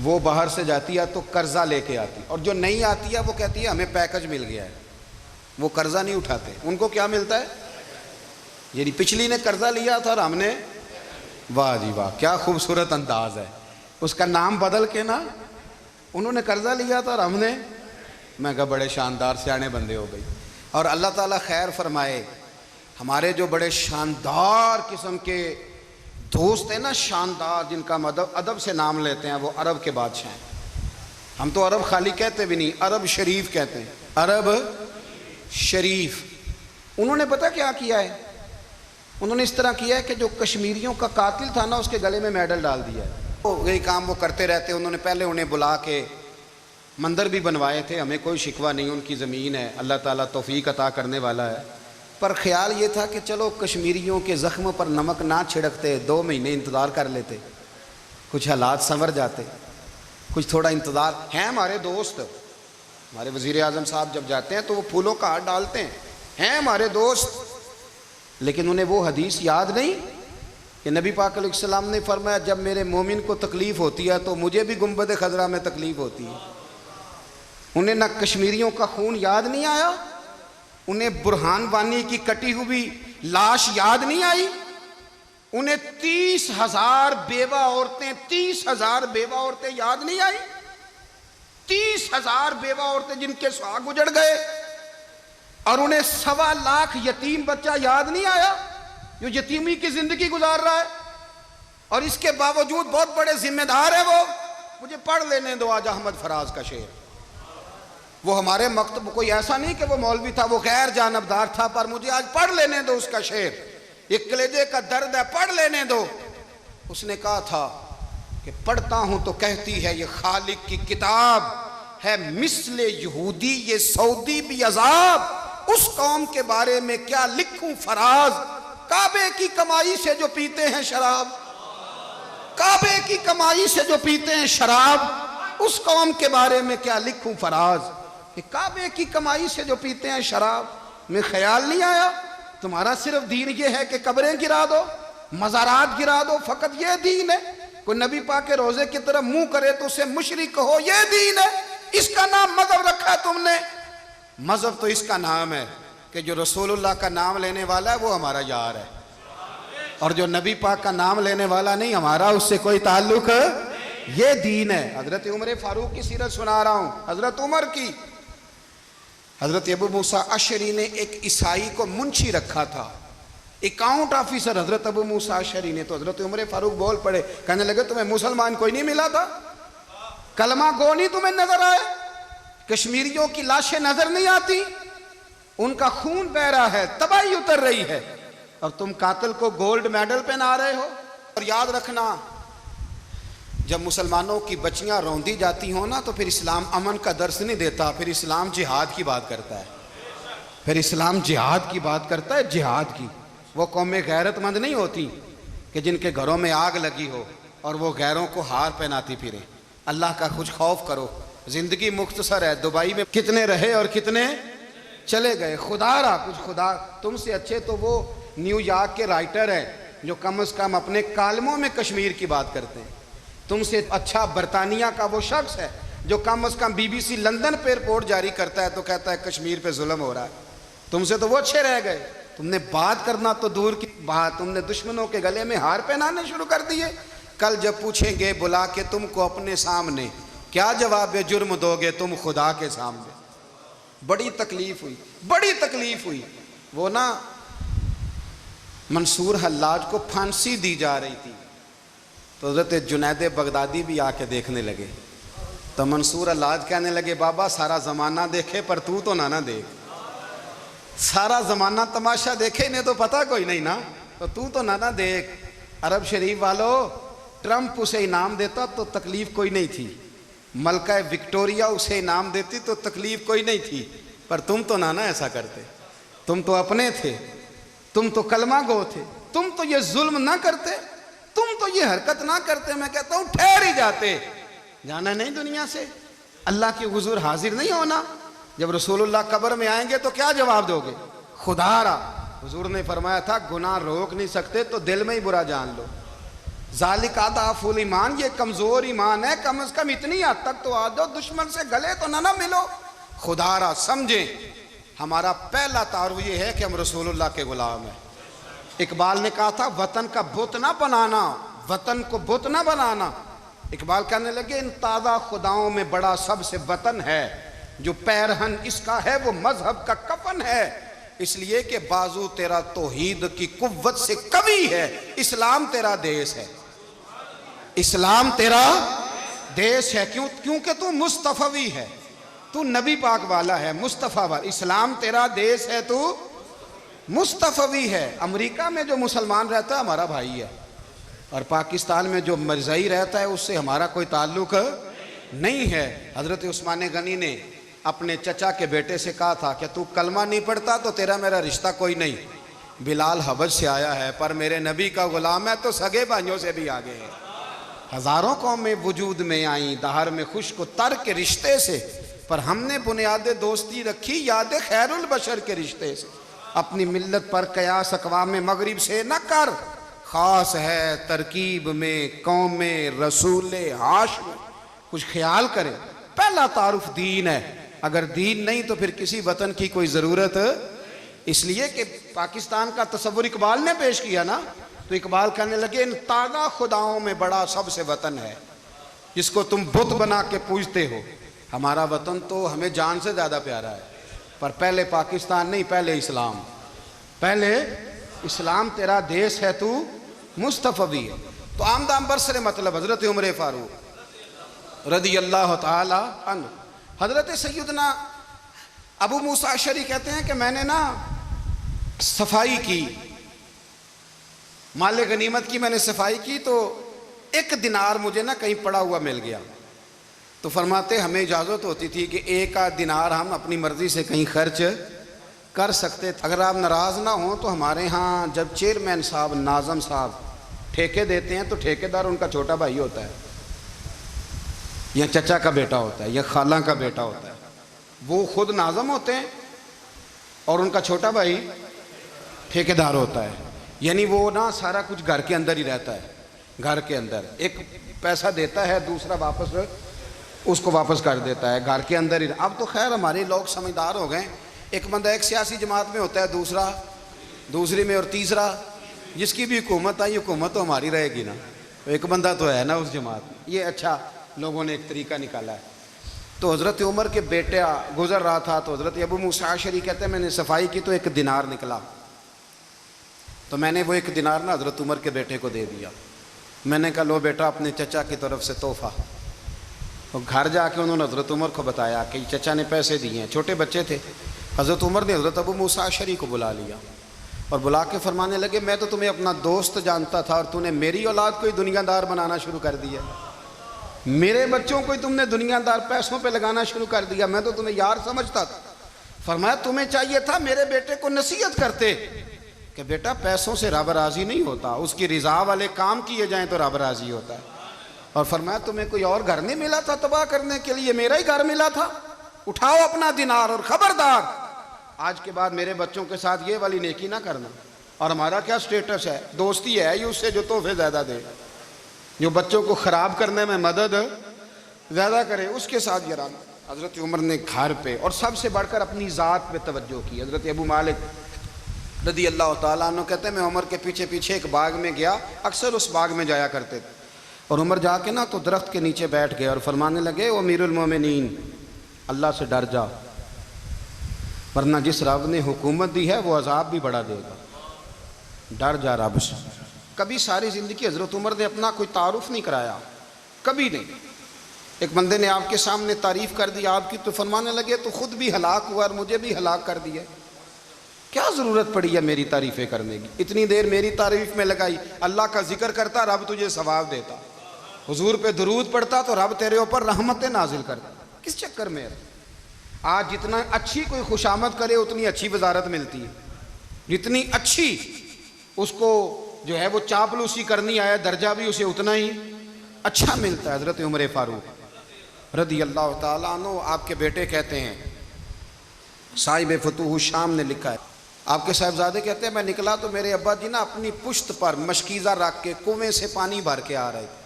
وہ باہر سے جاتی ہے تو قرضہ لے کے آتی, اور جو نہیں آتی ہے وہ کہتی ہے ہمیں پیکج مل گیا ہے. وہ قرضہ نہیں اٹھاتے, ان کو کیا ملتا ہے؟ یعنی پچھلی نے قرضہ لیا تھا اور ہم نے, واہ جی واہ کیا خوبصورت انداز ہے. اس کا نام بدل کے نا, انہوں نے قرضہ لیا تھا اور ہم نے, میں کہا بڑے شاندار سیانے بندے ہو گئی. اور اللہ تعالیٰ خیر فرمائے, ہمارے جو بڑے شاندار قسم کے دوست ہیں نا, شاندار, جن کا ادب سے نام لیتے ہیں, وہ عرب کے بادشاہ ہیں. ہم تو عرب خالی کہتے بھی نہیں, عرب شریف کہتے ہیں, عرب شریف. انہوں نے پتہ کیا کیا ہے؟ انہوں نے اس طرح کیا ہے کہ جو کشمیریوں کا قاتل تھا نا, اس کے گلے میں میڈل ڈال دیا ہے. یہی کام وہ کرتے رہتے. انہوں نے پہلے انہیں بلا کے مندر بھی بنوائے تھے, ہمیں کوئی شکوہ نہیں, ان کی زمین ہے, اللہ تعالیٰ توفیق عطا کرنے والا ہے. پر خیال یہ تھا کہ چلو کشمیریوں کے زخم پر نمک نہ چھڑکتے, 2 مہینے انتظار کر لیتے, کچھ حالات سنور جاتے, کچھ تھوڑا انتظار. ہیں ہمارے دوست, ہمارے وزیر اعظم صاحب جب جاتے ہیں تو وہ پھولوں کا ہار ڈالتے ہیں ہمارے دوست. لیکن انہیں وہ حدیث یاد نہیں کہ نبی پاک علیہ السلام نے فرمایا جب میرے مومن کو تکلیف ہوتی ہے تو مجھے بھی گنبد خضرا میں تکلیف ہوتی ہے. انہیں نہ کشمیریوں کا خون یاد نہیں آیا, انہیں برہان وانی کی کٹی ہوئی لاش یاد نہیں آئی, انہیں 30,000 بیوہ عورتیں 30,000 بیوہ عورتیں یاد نہیں آئی, 30,000 بیوہ عورتیں جن کے سہاگ اجڑ گئے, اور انہیں 1.25 لاکھ یتیم بچہ یاد نہیں آیا جو یتیمی کی زندگی گزار رہا ہے. اور اس کے باوجود بہت بڑے ذمہ دار ہیں وہ. مجھے پڑھ لینے دو آج احمد فراز کا شعر. وہ ہمارے مکتب کوئی ایسا نہیں کہ وہ مولوی تھا, وہ غیر جانبدار تھا, پر مجھے آج پڑھ لینے دو اس کا شعر. ایک کلیجے کا درد ہے, پڑھ لینے دو. اس نے کہا تھا کہ پڑھتا ہوں تو کہتی ہے یہ خالق کی کتاب ہے, مثل یہودی یہ سعودی بھی عذاب, اس قوم کے بارے میں کیا لکھوں فراز, کعبے کی کمائی سے جو پیتے ہیں شراب, کعبے کی کمائی سے جو پیتے ہیں شراب, اس قوم کے بارے میں کیا لکھوں فراز. کہ کعبے کی کمائی سے جو پیتے ہیں شراب, میں خیال نہیں آیا تمہارا صرف دین یہ ہے کہ قبریں گرا دو, مزارات گرا دو, فقط یہ دین ہے؟ کوئی نبی پاک کے روزے کی طرف منہ کرے تو اسے مشرک کہو, یہ دین ہے؟ اس کا نام مذہب رکھا ہے تم نے. مذہب تو اس کا نام ہے کہ جو رسول اللہ کا نام لینے والا ہے وہ ہمارا یار ہے, اور جو نبی پاک کا نام لینے والا نہیں, ہمارا اس سے کوئی تعلق ہے. یہ دین ہے. حضرت عمر فاروق کی سیرت سنا رہا ہوں, حضرت عمر کی. حضرت ابو موسیٰ اشعری نے ایک عیسائی کو منشی رکھا تھا, اکاؤنٹ آفیسر حضرت ابو موسیٰ اشعری نے. تو حضرت عمر فاروق بول پڑے, کہنے لگے تمہیں مسلمان کوئی نہیں ملا تھا, کلمہ گو نہیں تمہیں نظر آئے, کشمیریوں کی لاشیں نظر نہیں آتی, ان کا خون بہ رہا ہے, تباہی اتر رہی ہے, اور تم قاتل کو گولڈ میڈل پہنا رہے ہو. اور یاد رکھنا, جب مسلمانوں کی بچیاں روندی جاتی ہوں نا تو پھر اسلام امن کا درس نہیں دیتا, پھر اسلام جہاد کی بات کرتا ہے, پھر اسلام جہاد کی بات کرتا ہے, جہاد کی. وہ قومیں غیرت مند نہیں ہوتی کہ جن کے گھروں میں آگ لگی ہو اور وہ غیروں کو ہار پہناتی پھریں. اللہ کا کچھ خوف کرو, زندگی مختصر ہے. دبئی میں کتنے رہے اور کتنے چلے گئے, خدا را کچھ خدا. تم سے اچھے تو وہ نیو یارک کے رائٹر ہیں جو کم از کم اپنے کالموں میں کشمیر کی بات کرتے ہیں. تم سے اچھا برطانیہ کا وہ شخص ہے جو کم از کم BBC لندن پہ رپورٹ جاری کرتا ہے تو کہتا ہے کشمیر پہ ظلم ہو رہا ہے. تم سے تو وہ اچھے رہ گئے. تم نے بات کرنا تو دور کی بات, تم نے دشمنوں کے گلے میں ہار پہنانے شروع کر دیے. کل جب پوچھیں گے بلا کے تم کو اپنے سامنے, کیا جواب جرم دو گے تم خدا کے سامنے؟ بڑی تکلیف ہوئی, بڑی تکلیف ہوئی. وہ نا منصور حلاج کو پھانسی دی جا رہی تھی تو حضرت جنید بغدادی بھی آ کے دیکھنے لگے. تو منصور حلاج کہنے لگے بابا سارا زمانہ دیکھے پر تو نہ دیکھ, سارا زمانہ تماشا دیکھے انہیں تو پتہ کوئی نہیں نا, تو نہ دیکھ. عرب شریف والو, ٹرمپ اسے انعام دیتا تو تکلیف کوئی نہیں تھی, ملکہ وکٹوریا اسے انعام دیتی تو تکلیف کوئی نہیں تھی, پر تم تو نہ ایسا کرتے. تم تو اپنے تھے, تم تو کلمہ گو تھے, تم تو یہ ظلم نہ کرتے, تم تو یہ حرکت نہ کرتے. میں کہتا ہوں ٹھہر ہی جاتے. جانا نہیں دنیا سے, اللہ کے حضور حاضر نہیں ہونا. جب رسول اللہ قبر میں آئیں گے تو کیا جواب دو گے؟ خدا را حضور نے فرمایا تھا گناہ روک نہیں سکتے تو دل میں ہی برا جان لو. ذالک اضعف الایمان، یہ کمزور ایمان ہے، کم از کم اتنی حد تک تو آ جاؤ، دشمن سے گلے تو نہ ملو. خدا را سمجھیں، ہمارا پہلا تعارف یہ ہے کہ ہم رسول اللہ کے غلام ہیں. اقبال نے کہا تھا وطن کا بت نہ بنانا، وطن کو بت نہ بنانا. اقبال کہنے لگے ان تازہ خداؤں میں بڑا سب سے وطن ہے، جو پیرہن اس کا ہے وہ مذہب کا کفن ہے. اس لیے کہ بازو تیرا توحید کی قوت سے قوی ہے، اسلام تیرا دیس ہے. اسلام تیرا دیس ہے، کیونکہ تو مصطفی ہے، تو نبی پاک والا ہے، مصطفیٰ والا. اسلام تیرا دیس ہے، تو مصطفی ہے. امریکہ میں جو مسلمان رہتا ہے ہمارا بھائی ہے، اور پاکستان میں جو مرزائی رہتا ہے اس سے ہمارا کوئی تعلق نہیں ہے. حضرت عثمان غنی نے اپنے چچا کے بیٹے سے کہا تھا کہ تو کلمہ نہیں پڑھتا تو تیرا میرا رشتہ کوئی نہیں. بلال حبش سے آیا ہے پر میرے نبی کا غلام ہے تو سگے بھائیوں سے بھی آگے ہے. ہزاروں قومیں وجود میں آئیں دہر میں خشک و تر کے رشتے سے، پر ہم نے بنیاد دوستی رکھی یاد خیر البشر کے رشتے سے. اپنی ملت پر قیاس اقوام مغرب سے نہ کر، خاص ہے ترکیب میں قوم رسول ہاشم. کچھ خیال کرے. پہلا تعارف دین ہے، اگر دین نہیں تو پھر کسی وطن کی کوئی ضرورت. اس لیے کہ پاکستان کا تصور اقبال نے پیش کیا نا، تو اقبال کہنے لگے ان تازہ خداؤں میں بڑا سب سے وطن ہے جس کو تم بت بنا کے پوجتے ہو. ہمارا وطن تو ہمیں جان سے زیادہ پیارا ہے، پر پہلے پاکستان نہیں، پہلے اسلام. پہلے اسلام تیرا دیس ہے، تو مصطفی ہے. تو آمدام برسر مطلب حضرت عمر فاروق رضی اللہ تعالی عنہ. حضرت سیدنا ابو موسیٰ اشعری کہتے ہیں کہ میں نے نا صفائی کی، مال غنیمت کی میں نے صفائی کی، تو ایک دینار مجھے نا کہیں پڑا ہوا مل گیا. تو فرماتے ہمیں اجازت ہوتی تھی کہ ایک آدھ دینار ہم اپنی مرضی سے کہیں خرچ کر سکتے تھے. اگر آپ ناراض نہ ہوں تو ہمارے ہاں جب چیئرمین صاحب ناظم صاحب ٹھیکے دیتے ہیں تو ٹھیکیدار ان کا چھوٹا بھائی ہوتا ہے، یا چچا کا بیٹا ہوتا ہے، یا خالہ کا بیٹا ہوتا ہے. وہ خود ناظم ہوتے ہیں اور ان کا چھوٹا بھائی ٹھیکیدار ہوتا ہے. یعنی وہ نا سارا کچھ گھر کے اندر ہی رہتا ہے. گھر کے اندر ایک پیسہ دیتا ہے، دوسرا واپس اس کو واپس کر دیتا ہے، گھر کے اندر ہی. اب تو خیر ہمارے لوگ سمجھدار ہو گئے. ایک بندہ ایک سیاسی جماعت میں ہوتا ہے، دوسرا دوسری میں، اور تیسرا جس کی بھی حکومت آئی حکومت تو ہماری رہے گی نا. ایک بندہ تو ہے نا اس جماعت میں. یہ اچھا لوگوں نے ایک طریقہ نکالا ہے. تو حضرت عمر کے بیٹے گزر رہا تھا تو حضرت ابو موسیٰ اشعری کہتے ہیں میں نے صفائی کی تو ایک دینار نکلا. تو میں نے وہ ایک دینار نا حضرت عمر کے بیٹے کو دے دیا. میں نے کہا لو بیٹا اپنے چچا کی طرف سے تحفہ. اور گھر جا کے انہوں نے حضرت عمر کو بتایا کہ چچا نے پیسے دیے ہیں. چھوٹے بچے تھے. حضرت عمر نے حضرت ابو موسیٰ اشعری کو بلا لیا اور بلا کے فرمانے لگے میں تو تمہیں اپنا دوست جانتا تھا اور تو نے میری اولاد کو ہی دنیا دار بنانا شروع کر دیا. میرے بچوں کو ہی تم نے دنیا دار پیسوں پہ لگانا شروع کر دیا. میں تو تمہیں یار سمجھتا تھا. فرمایا تمہیں چاہیے تھا میرے بیٹے کو نصیحت کرتے کہ بیٹا پیسوں سے رب راضی نہیں ہوتا، اس کی رضا والے کام کیے جائیں تو رب راضی ہوتا ہے. اور فرمایا تمہیں کوئی اور گھر نہیں ملا تھا تباہ کرنے کے لیے، میرا ہی گھر ملا تھا. اٹھاؤ اپنا دینار اور خبردار آج کے بعد میرے بچوں کے ساتھ یہ والی نیکی نہ کرنا. اور ہمارا کیا سٹیٹس ہے؟ دوستی ہے یہ اس سے جو تحفے زیادہ دے، جو بچوں کو خراب کرنے میں مدد زیادہ کرے اس کے ساتھ یہ رہنا. حضرت عمر نے گھر پہ اور سب سے بڑھ کر اپنی ذات پہ توجہ کی. حضرت ابو مالک رضی اللہ تعالیٰ عنہ کہتے ہیں میں عمر کے پیچھے پیچھے ایک باغ میں گیا، اکثر اس باغ میں جایا کرتے تھے. اور عمر جا کے نا تو درخت کے نیچے بیٹھ گئے اور فرمانے لگے او امیر المومنین اللہ سے ڈر جا، ورنہ جس رب نے حکومت دی ہے وہ عذاب بھی بڑا دے گا. ڈر جا رب سے. کبھی ساری زندگی حضرت عمر نے اپنا کوئی تعارف نہیں کرایا، کبھی نہیں. ایک بندے نے آپ کے سامنے تعریف کر دی آپ کی تو فرمانے لگے تو خود بھی ہلاک ہوا اور مجھے بھی ہلاک کر دیا. کیا ضرورت پڑی ہے میری تعریفیں کرنے کی؟ اتنی دیر میری تعریف میں لگائی. اللہ کا ذکر کرتا رب تجھے ثواب دیتا، حضور پہ درود پڑھتا تو رب تیرے اوپر رحمتیں نازل کرتا. کس چکر میں ہے؟ آج جتنا اچھی کوئی خوشامد کرے اتنی اچھی وزارت ملتی ہے، جتنی اچھی اس کو جو ہے وہ چاپلوسی کرنی آیا درجہ بھی اسے اتنا ہی اچھا ملتا ہے. حضرت عمر فاروق رضی اللہ تعالیٰ عنہ آپ کے بیٹے کہتے ہیں، صاحب فتوح الشام نے لکھا ہے آپ کے صاحبزادے کہتے ہیں میں نکلا تو میرے ابا جی نا اپنی پشت پر مشکیزہ رکھ کے کنویں سے پانی بھر کے آ رہے تھے۔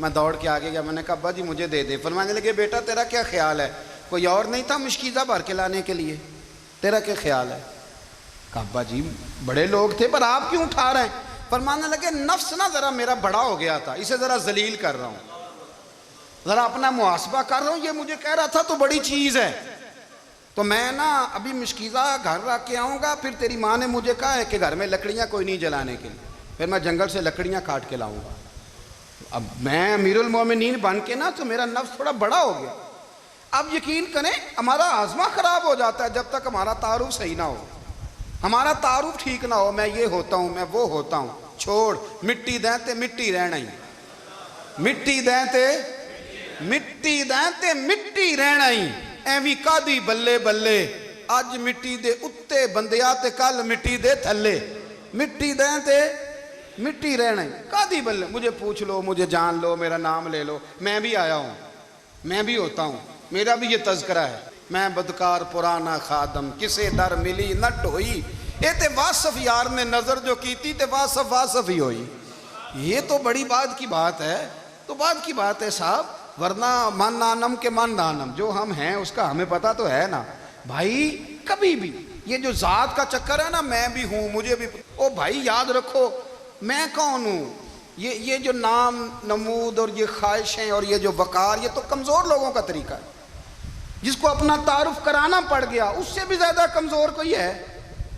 میں دوڑ کے آگے گیا، میں نے کہا ابا جی مجھے دے دے۔ فرمانے لگے بیٹا تیرا کیا خیال ہے، کوئی اور نہیں تھا مشکیزہ بھر کے لانے کے لیے، تیرا کیا خیال ہے؟ کہا ابا جی بڑے لوگ تھے پر آپ کیوں اٹھا رہے ہیں؟ فرمانے لگے نفس نا ذرا میرا بڑا ہو گیا تھا، اسے ذرا ذلیل کر رہا ہوں، ذرا اپنا محاسبہ کر رہا ہوں، یہ مجھے کہہ رہا تھا تو بڑی چیز ہے، تو میں نا ابھی مشکیزہ گھر رکھ کے آؤں گا، پھر تیری ماں نے مجھے کہا ہے کہ گھر میں لکڑیاں کوئی نہیں جلانے کے لیے، پھر میں جنگل سے لکڑیاں کاٹ کے لاؤں گا۔ اب میں امیر المومنین بن کے نا تو میرا نفس تھوڑا بڑا ہو گیا۔ اب یقین کریں ہمارا آزما خراب ہو جاتا ہے جب تک ہمارا تعارف صحیح نہ ہو، ہمارا تعارف ٹھیک نہ ہو، میں یہ ہوتا ہوں میں وہ ہوتا ہوں، چھوڑ مٹی دیں تے مٹی رہنا ہی، مٹی دیں تے مٹی دیں تے مٹی رہنا ہی، ایویں کادی بلے بلے اج مٹی دے اتے بندیا تے کل مٹی دے تھلے، مٹی دیں تے مٹی رہنا ہی، کادی بلے، مجھے پوچھ لو مجھے جان لو میرا نام لے لو، میں بھی آیا ہوں، میں بھی ہوتا ہوں، میرا بھی یہ تذکرہ ہے، میں بدکار پرانا خادم کسے در ملی نہ ٹوئی، اے تے واصف یار نے نظر جو کیتی تے واصف واصف ہی ہوئی۔ یہ تو بڑی بات کی بات ہے، تو بات کی بات ہے صاحب، ورنہ من نانم کے من نانم، جو ہم ہیں اس کا ہمیں پتہ تو ہے نا بھائی۔ کبھی بھی یہ جو ذات کا چکر ہے نا میں بھی ہوں مجھے بھی، او بھائی یاد رکھو میں کون ہوں، یہ جو نام نمود اور یہ خواہشیں اور یہ جو وقار، یہ تو کمزور لوگوں کا طریقہ ہے، جس کو اپنا تعارف کرانا پڑ گیا اس سے بھی زیادہ کمزور کوئی ہے،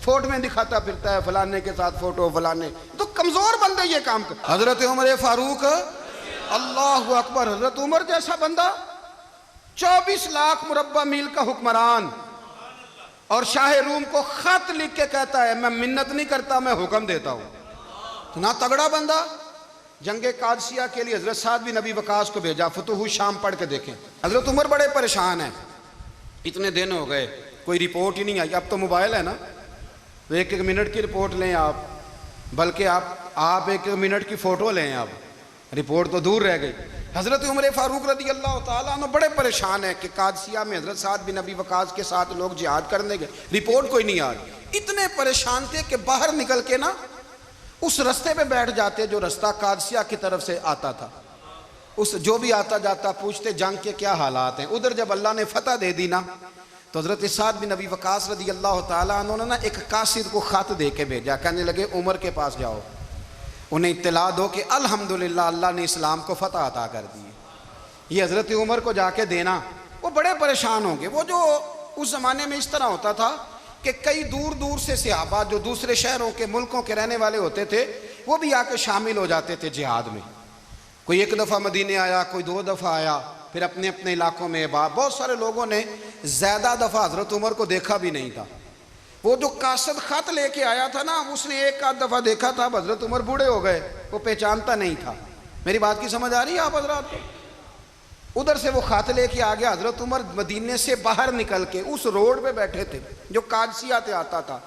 فوٹو میں دکھاتا پھرتا ہے فلانے کے ساتھ فوٹو فلانے، تو کمزور بندے یہ کام کرتے۔ حضرت عمر فاروق اللہ اکبر، حضرت عمر جیسا بندہ 24 لاکھ مربع میل کا حکمران، اور شاہ روم کو خط لکھ کے کہتا ہے میں منت نہیں کرتا میں حکم دیتا ہوں، اتنا تگڑا بندہ۔ جنگ قادسیہ کے لیے حضرت سعد بن ابی وقاص کو بھیجا، فتوح شام پڑھ کے دیکھیں، حضرت عمر بڑے پریشان ہیں، اتنے دن ہو گئے کوئی رپورٹ ہی نہیں آئی، اب تو موبائل ہے نا، تو ایک ایک منٹ کی رپورٹ لیں آپ، بلکہ آپ ایک ایک منٹ کی فوٹو لیں، آپ رپورٹ تو دور رہ گئی۔ حضرت عمر فاروق رضی اللہ تعالیٰ عنہ بڑے پریشان ہیں کہ قادسیہ میں حضرت سعد بن ابی وقاص کے ساتھ لوگ جہاد کرنے گئے، رپورٹ کوئی نہیں آ رہی، اتنے پریشان تھے کہ باہر نکل کے نا اس رستے پہ بیٹھ جاتے جو رستہ قادسیہ کی طرف سے آتا تھا، اس جو بھی آتا جاتا پوچھتے جنگ کے کیا حالات ہیں۔ ادھر جب اللہ نے فتح دے دی نا تو حضرت سعد بن ابی وقاص رضی اللہ تعالیٰ عنہ نے نا ایک قاصد کو خط دے کے بھیجا، کہنے لگے عمر کے پاس جاؤ، انہیں اطلاع دو کہ الحمدللہ اللہ نے اسلام کو فتح عطا کر دی۔ یہ حضرت عمر کو جا کے دینا، وہ بڑے پریشان ہوں گے۔ وہ جو اس زمانے میں اس طرح ہوتا تھا کہ کئی دور دور سے صحابہ جو دوسرے شہروں کے ملکوں کے رہنے والے ہوتے تھے وہ بھی آ کے شامل ہو جاتے تھے جہاد میں، کوئی ایک دفعہ مدینے آیا، کوئی 2 دفعہ آیا، پھر اپنے اپنے علاقوں میں بہت سارے لوگوں نے زیادہ دفعہ حضرت عمر کو دیکھا بھی نہیں تھا۔ وہ جو قاصد خط لے کے آیا تھا نا اس نے 1 دفعہ دیکھا تھا، حضرت عمر بوڑھے ہو گئے، وہ پہچانتا نہیں تھا۔ میری بات کی سمجھ آ رہی ہے آپ حضرات کو؟ ادھر سے وہ خط لے کے آ گیا، حضرت عمر مدینے سے باہر نکل کے اس روڈ پہ بیٹھے تھے جو قادسیہ سے آتا تھا،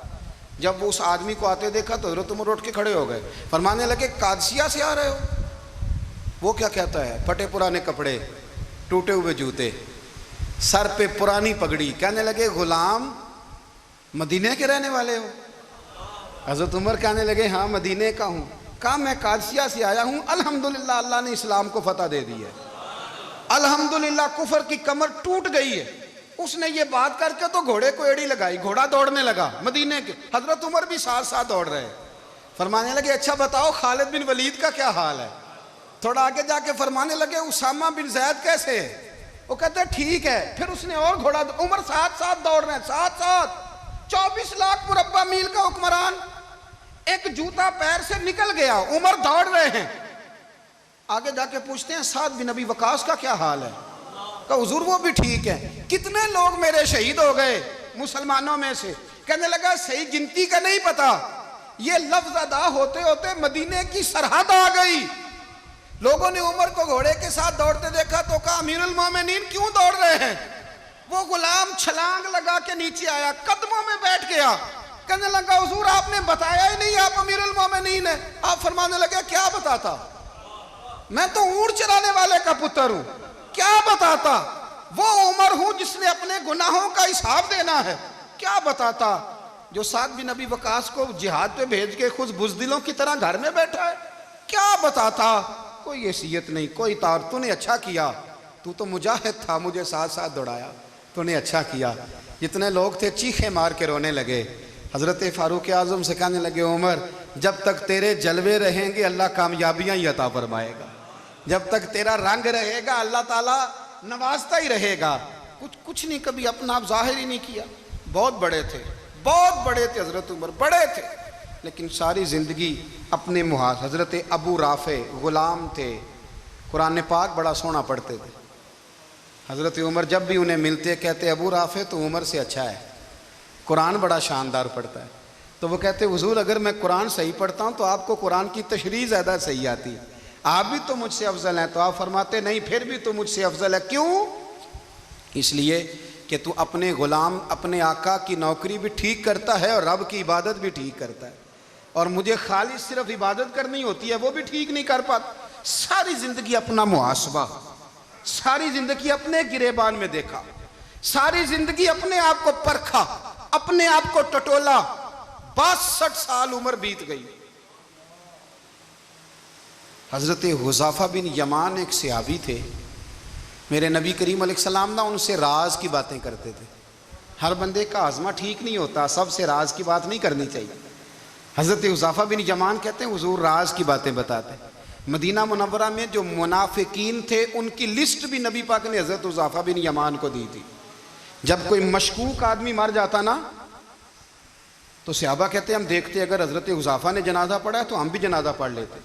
جب وہ اس آدمی کو آتے دیکھا تو حضرت عمر اٹھ کے کھڑے ہو گئے، فرمانے لگے قادسیہ سے آ رہے ہو؟ وہ کیا کہتا ہے؟ پھٹے پرانے کپڑے، ٹوٹے ہوئے جوتے، سر پہ پرانی پگڑی، کہنے لگے غلام مدینے کے رہنے والے ہو؟ حضرت عمر کہنے لگے ہاں مدینے کا ہوں۔ کہا میں قادسیہ سے آیا ہوں، الحمدللہ اللہ نے اسلام کو فتح دے دی ہے، الحمدللہ کفر کی کمر ٹوٹ گئی ہے۔ اس نے یہ بات کر کے تو گھوڑے کو ایڑی لگائی، گھوڑا دوڑنے لگا مدینے کے، حضرت عمر بھی ساتھ ساتھ دوڑ رہے، فرمانے لگے اچھا بتاؤ خالد بن ولید کا کیا حال ہے؟ تھوڑا آگے جا کے فرمانے لگے اسامہ بن زید کیسے ہے؟ وہ کہتے ہیں ٹھیک ہے۔ پھر اس نے اور گھوڑا، عمر ساتھ ساتھ دوڑ رہے ہیں، ساتھ ساتھ 24 لاکھ مربع میل کا حکمران، ایک جوتا پیر سے نکل گیا، عمر دوڑ رہے ہیں۔ آگے جا کے پوچھتے ہیں سعد بن ابی وقاص کا کیا حال ہے؟ کہا حضور وہ بھی ٹھیک ہے۔ کتنے لوگ میرے شہید ہو گئے مسلمانوں میں سے؟ کہنے لگا صحیح گنتی کا نہیں پتا، یہ لفظ ادا ہوتے ہوتے مدینے کی سرحد آ گئی۔ لوگوں نے عمر کو گھوڑے کے ساتھ دوڑتے دیکھا تو کہا امیر المومنین کیوں دوڑ رہے ہیں؟ وہ غلام چھلانگ لگا کے نیچے آیا، قدموں میں بیٹھ گیا، کہنے لگا حضور آپ نے بتایا ہی نہیں آپ امیر المومنین ہیں۔ آپ فرمانے لگے کیا بتاتا؟ میں تو اونٹ چرانے والے کا پتر ہوں، کیا بتاتا؟ وہ عمر ہوں جس نے اپنے گناہوں کا حساب دینا ہے، کیا بتاتا؟ جو سعد بن ابی وقاص کو جہاد پہ بھیج کے خود بزدلوں کی طرح گھر میں بیٹھا ہے، کیا بتاتا؟ کوئی حیثیت نہیں، کوئی تار، تو نے اچھا کیا، تو مجاہد تھا، مجھے ساتھ ساتھ دوڑایا، تو نے اچھا کیا۔ جتنے لوگ تھے چیخیں مار کے رونے لگے۔ حضرت فاروق اعظم سے کہنے لگے عمر جب تک تیرے جلوے رہیں گے اللہ کامیابیاں ہی عطا فرمائے گا، جب تک تیرا رنگ رہے گا اللہ تعالیٰ نوازتا ہی رہے گا۔ کچھ نہیں، کبھی اپنا آپ ظاہر ہی نہیں کیا۔ بہت بڑے تھے، بہت بڑے تھے حضرت عمر، بڑے تھے، لیکن ساری زندگی اپنے محاذ۔ حضرت ابو رافع غلام تھے، قرآن پاک بڑا سونا پڑھتے تھے۔ حضرت عمر جب بھی انہیں ملتے کہتے ابو رافع تو عمر سے اچھا ہے، قرآن بڑا شاندار پڑھتا ہے۔ تو وہ کہتے حضور اگر میں قرآن صحیح پڑھتا ہوں تو آپ کو قرآن کی تشریح زیادہ صحیح آتی ہے، آپ بھی تو مجھ سے افضل ہیں۔ تو آپ فرماتے نہیں، پھر بھی تو مجھ سے افضل ہے۔ کیوں؟ اس لیے کہ تو اپنے غلام، اپنے آقا کی نوکری بھی ٹھیک کرتا ہے اور رب کی عبادت بھی ٹھیک کرتا ہے، اور مجھے خالص صرف عبادت کرنی ہوتی ہے وہ بھی ٹھیک نہیں کر پاتا۔ ساری زندگی اپنا محاسبہ، ساری زندگی اپنے گریبان میں دیکھا، ساری زندگی اپنے آپ کو پرکھا، اپنے آپ کو ٹٹولا۔ 62 سال عمر بیت گئی۔ حضرت حذیفہ بن یمان ایک صحابی تھے، میرے نبی کریم علیہ السلام ان سے راز کی باتیں کرتے تھے۔ ہر بندے کا ہاضمہ ٹھیک نہیں ہوتا، سب سے راز کی بات نہیں کرنی چاہیے۔ حضرت حذیفہ بن یمان کہتے ہیں حضور راز کی باتیں بتاتے۔ مدینہ منورہ میں جو منافقین تھے ان کی لسٹ بھی نبی پاک نے حضرت حذیفہ بن یمان کو دی تھی۔ جب کوئی مشکوک آدمی مر جاتا نا تو صحابہ کہتے ہیں ہم دیکھتے اگر حضرت حذیفہ نے جنازہ پڑھا ہے تو ہم بھی جنازہ پڑھ لیتے۔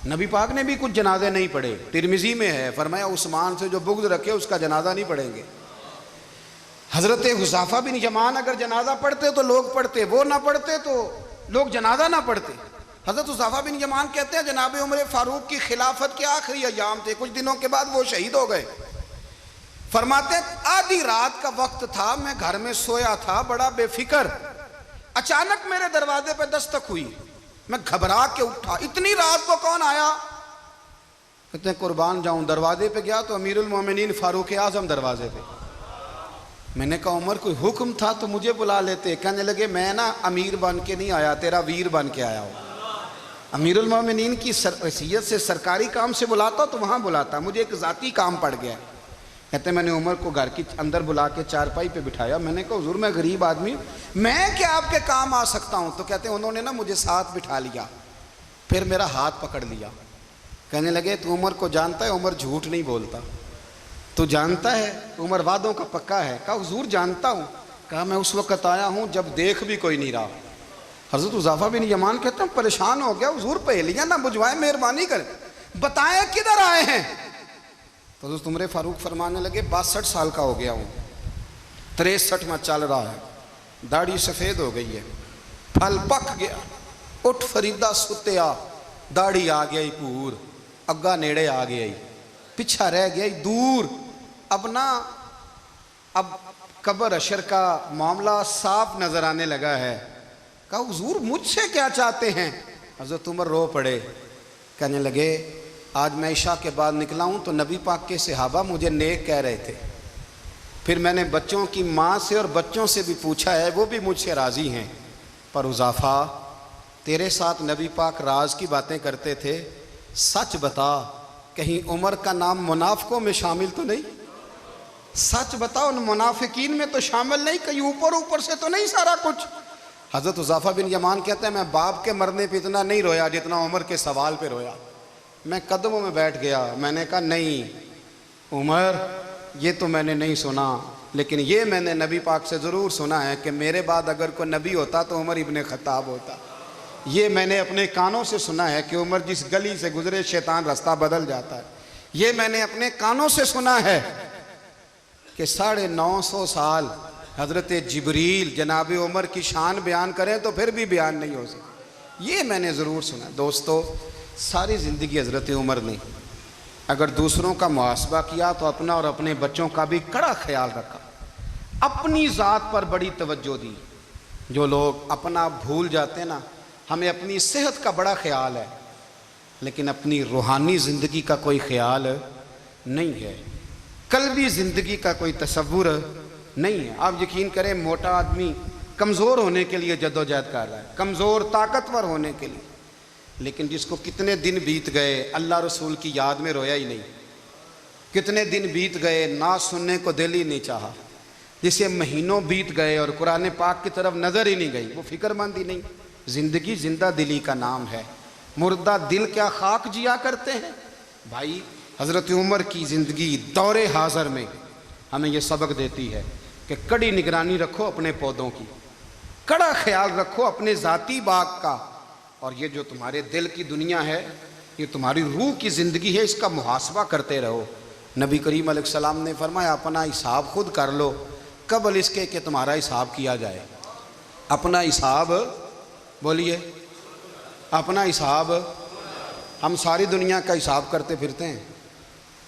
نبی پاک نے بھی کچھ جنازے نہیں پڑھے، ترمذی میں ہے، فرمایا عثمان سے جو بغض رکھے اس کا جنازہ نہیں پڑھیں گے۔ حضرت حذیفہ بن یمان اگر جنازہ پڑھتے تو لوگ پڑھتے، وہ نہ پڑھتے تو لوگ جنازہ نہ پڑھتے۔ حضرت حذیفہ بن یمان کہتے ہیں جناب عمر فاروق کی خلافت کے آخری ایام تھے، کچھ دنوں کے بعد وہ شہید ہو گئے۔ فرماتے آدھی رات کا وقت تھا، میں گھر میں سویا تھا بڑا بے فکر، اچانک میرے دروازے پہ دستک ہوئی، میں گھبرا کے اٹھا، اتنی رات کو کون آیا؟ کہتے ہیں قربان جاؤں، دروازے پہ گیا تو امیر المومنین فاروق اعظم دروازے پہ۔ میں نے کہا عمر کوئی حکم تھا تو مجھے بلا لیتے۔ کہنے لگے میں نا امیر بن کے نہیں آیا، تیرا ویر بن کے آیا ہوں۔ امیر المومنین کی حیثیت سے سرکاری کام سے بلاتا تو وہاں بلاتا، مجھے ایک ذاتی کام پڑ گیا۔ کہتے ہیں میں نے عمر کو گھر کی اندر بلا کے چارپائی پہ بٹھایا، میں نے کہا حضور میں غریب آدمی میں کیا آپ کے کام آ سکتا ہوں؟ تو کہتے ہیں انہوں نے نا مجھے ساتھ بٹھا لیا، پھر میرا ہاتھ پکڑ لیا، کہنے لگے تو عمر کو جانتا ہے؟ عمر جھوٹ نہیں بولتا، تو جانتا ہے عمر وعدوں کا پکا ہے؟ کہا حضور جانتا ہوں۔ کہا میں اس وقت آیا ہوں جب دیکھ بھی کوئی نہیں رہا۔ حضرت حذیفہ بن یمان کہتے ہیں پریشان ہو گیا، حضور پہلیاں نہ بجھوائیں، مہربانی کریں بتائیں کدھر آئے ہیں؟ تو حضرت عمر فاروق فرمانے لگے 62 سال کا ہو گیا ہوں، 63 میں چل رہا ہے، داڑھی سفید ہو گئی ہے، پھل پک گیا، اٹھ فریدہ ستیا، داڑھی آ گئی پور، اگا نیڑے آ گئی، پیچھا رہ گئی دور، اب قبر اشر کا معاملہ صاف نظر آنے لگا ہے۔ کہا حضور مجھ سے کیا چاہتے ہیں؟ حضرت عمر رو پڑے، کہنے لگے آج میں عشاء کے بعد نکلا ہوں تو نبی پاک کے صحابہ مجھے نیک کہہ رہے تھے، پھر میں نے بچوں کی ماں سے اور بچوں سے بھی پوچھا ہے، وہ بھی مجھ سے راضی ہیں، پر حذیفہ تیرے ساتھ نبی پاک راز کی باتیں کرتے تھے، سچ بتا کہیں عمر کا نام منافقوں میں شامل تو نہیں؟ سچ بتا ان منافقین میں تو شامل نہیں، کہیں اوپر سے تو نہیں سارا کچھ؟ حضرت حذیفہ بن یمان کہتے ہیں میں باپ کے مرنے پہ اتنا نہیں رویا جتنا عمر کے سوال پہ رویا۔ میں قدموں میں بیٹھ گیا، میں نے کہا نہیں عمر یہ تو میں نے نہیں سنا، لیکن یہ میں نے نبی پاک سے ضرور سنا ہے کہ میرے بعد اگر کوئی نبی ہوتا تو عمر ابن خطاب ہوتا۔ یہ میں نے اپنے کانوں سے سنا ہے کہ عمر جس گلی سے گزرے شیطان رستہ بدل جاتا ہے۔ یہ میں نے اپنے کانوں سے سنا ہے کہ 950 سال حضرت جبریل جناب عمر کی شان بیان کریں تو پھر بھی بیان نہیں ہو سکتا، یہ میں نے ضرور سنا۔ دوستو ساری زندگی حضرت عمر نے اگر دوسروں کا محاسبہ کیا تو اپنا اور اپنے بچوں کا بھی کڑا خیال رکھا، اپنی ذات پر بڑی توجہ دی۔ جو لوگ اپنا بھول جاتے ہیں نا، ہمیں اپنی صحت کا بڑا خیال ہے لیکن اپنی روحانی زندگی کا کوئی خیال نہیں ہے، قلبی زندگی کا کوئی تصور نہیں ہے۔ آپ یقین کریں موٹا آدمی کمزور ہونے کے لیے جدوجہد کر رہا ہے، کمزور طاقتور ہونے کے لیے، لیکن جس کو کتنے دن بیت گئے اللہ رسول کی یاد میں رویا ہی نہیں، کتنے دن بیت گئے نہ سننے کو دل ہی نہیں چاہا، جسے مہینوں بیت گئے اور قرآن پاک کی طرف نظر ہی نہیں گئی، وہ فکر مند ہی نہیں۔ زندگی زندہ دلی کا نام ہے، مردہ دل کیا خاک جیا کرتے ہیں۔ بھائی حضرت عمر کی زندگی دور حاضر میں ہمیں یہ سبق دیتی ہے کہ کڑی نگرانی رکھو اپنے پودوں کی، کڑا خیال رکھو اپنے ذاتی باغ کا، اور یہ جو تمہارے دل کی دنیا ہے، یہ تمہاری روح کی زندگی ہے، اس کا محاسبہ کرتے رہو۔ نبی کریم علیہ السلام نے فرمایا اپنا حساب خود کر لو قبل اس کے کہ تمہارا حساب کیا جائے۔ اپنا حساب بولیے، اپنا حساب۔ ہم ساری دنیا کا حساب کرتے پھرتے ہیں،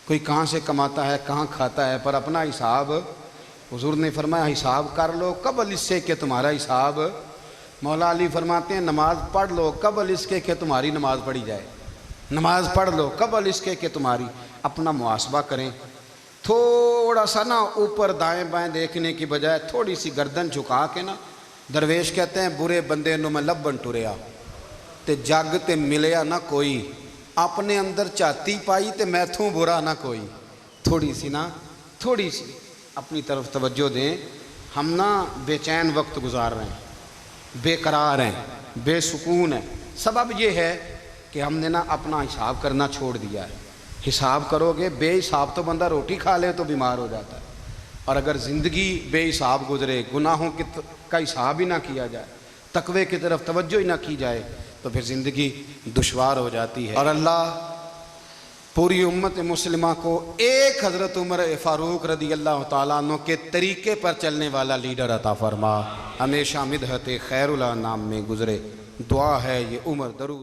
کوئی کہاں سے کماتا ہے کہاں کھاتا ہے، پر اپنا حساب حضور نے فرمایا حساب کر لو قبل اس سے کہ تمہارا حساب۔ مولا علی فرماتے ہیں نماز پڑھ لو قبل اس کے کہ تمہاری نماز پڑھی جائے، نماز پڑھ لو قبل اس کے کہ تمہاری۔ اپنا محاسبہ کریں، تھوڑا سا نا اوپر دائیں بائیں دیکھنے کی بجائے تھوڑی سی گردن جھکا کے نا، درویش کہتے ہیں برے بندے نو میں لبن ٹریا تے جگ تے ملیا نہ کوئی، اپنے اندر چاتی پائی تے میتھوں برا نہ کوئی۔ تھوڑی سی نا، تھوڑی سی اپنی طرف توجہ دیں۔ ہم نا بے چین وقت گزار رہے ہیں، بے قرار ہیں، بے سکون ہیں، سبب یہ ہے کہ ہم نے نا اپنا حساب کرنا چھوڑ دیا ہے۔ حساب کرو گے، بے حساب تو بندہ روٹی کھا لے تو بیمار ہو جاتا ہے، اور اگر زندگی بے حساب گزرے، گناہوں کا حساب ہی نہ کیا جائے، تقوی کی طرف توجہ ہی نہ کی جائے، تو پھر زندگی دشوار ہو جاتی ہے۔ اور اللہ پوری امت مسلمہ کو ایک حضرت عمر فاروق رضی اللہ تعالیٰ عنہ کے طریقے پر چلنے والا لیڈر عطا فرما، ہمیشہ مدحت خیر الانام میں گزرے۔ دعا ہے یہ عمر درود